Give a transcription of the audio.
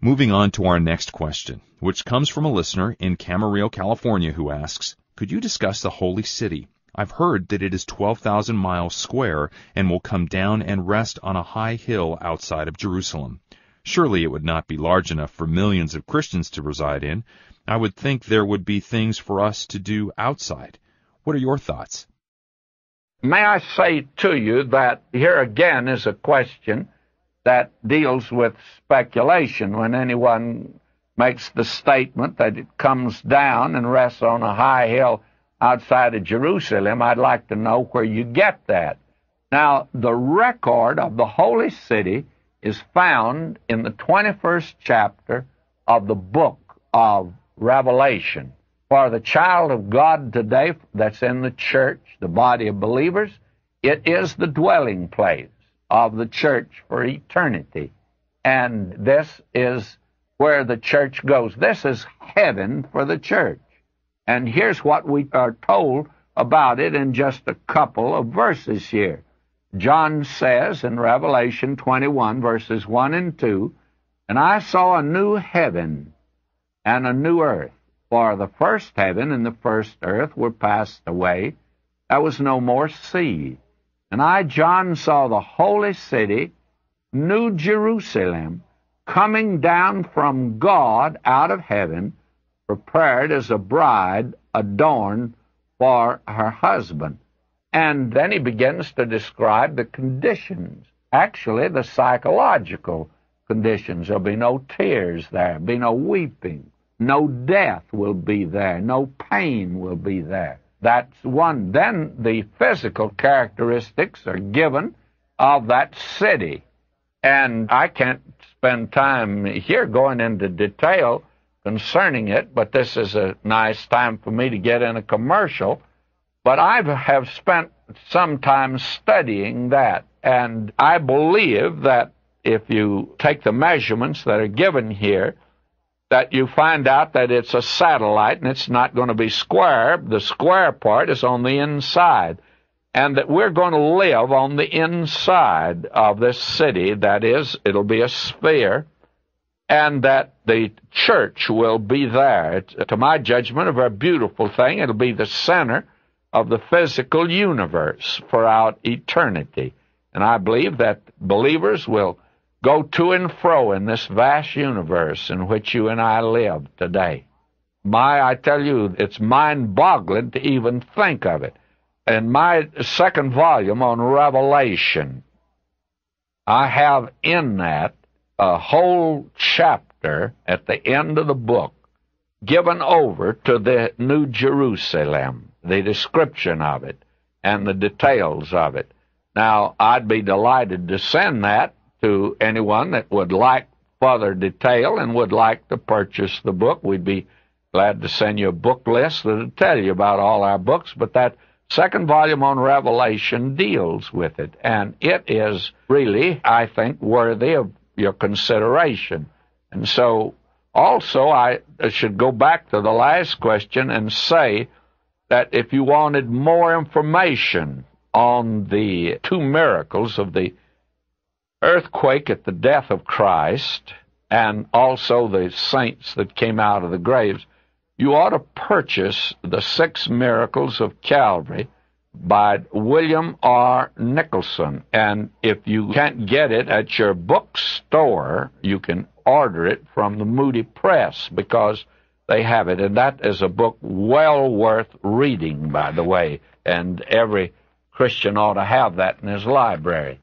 Moving on to our next question, which comes from a listener in Camarillo, California, who asks, could you discuss the Holy City? I've heard that it is 12,000 miles square and will come down and rest on a high hill outside of Jerusalem. Surely it would not be large enough for millions of Christians to reside in. I would think there would be things for us to do outside. What are your thoughts? May I say to you that here again is a question that deals with speculation. When anyone makes the statement that it comes down and rests on a high hill outside of Jerusalem, I'd like to know where you get that. Now, the record of the Holy City is found in the 21st chapter of the book of Revelation. For the child of God today that's in the church, the body of believers, it is the dwelling place of the church for eternity. And this is where the church goes. This is heaven for the church. And here's what we are told about it in just a couple of verses here. John says in Revelation 21, verses 1 and 2, and I saw a new heaven and a new earth, for the first heaven and the first earth were passed away. There was no more sea. And I, John, saw the holy city, New Jerusalem, coming down from God out of heaven, prepared as a bride adorned for her husband. And then he begins to describe the conditions, actually the psychological conditions. There'll be no tears there, there'll be no weeping, no death will be there, no pain will be there. That's one. Then the physical characteristics are given of that city. And I can't spend time here going into detail concerning it, but this is a nice time for me to get in a commercial. But I have spent some time studying that, and I believe that if you take the measurements that are given here, that you find out that it's a satellite and it's not going to be square. The square part is on the inside. And that we're going to live on the inside of this city. That is, it'll be a sphere. And that the church will be there. It's, to my judgment, a very beautiful thing. It'll be the center of the physical universe throughout eternity. And I believe that believers will go to and fro in this vast universe in which you and I live today. I tell you, it's mind-boggling to even think of it. In my second volume on Revelation, I have in that a whole chapter at the end of the book given over to the New Jerusalem, the description of it and the details of it. Now, I'd be delighted to send that to anyone that would like further detail and would like to purchase the book. We'd be glad to send you a book list that will tell you about all our books, but that second volume on Revelation deals with it, and it is really, I think, worthy of your consideration. And so, also, I should go back to the last question and say that if you wanted more information on the two miracles of the earthquake at the death of Christ and also the saints that came out of the graves, you ought to purchase The Six Miracles of Calvary by William R. Nicholson. And if you can't get it at your bookstore, you can order it from the Moody Press because they have it. And that is a book well worth reading, by the way. And every Christian ought to have that in his library.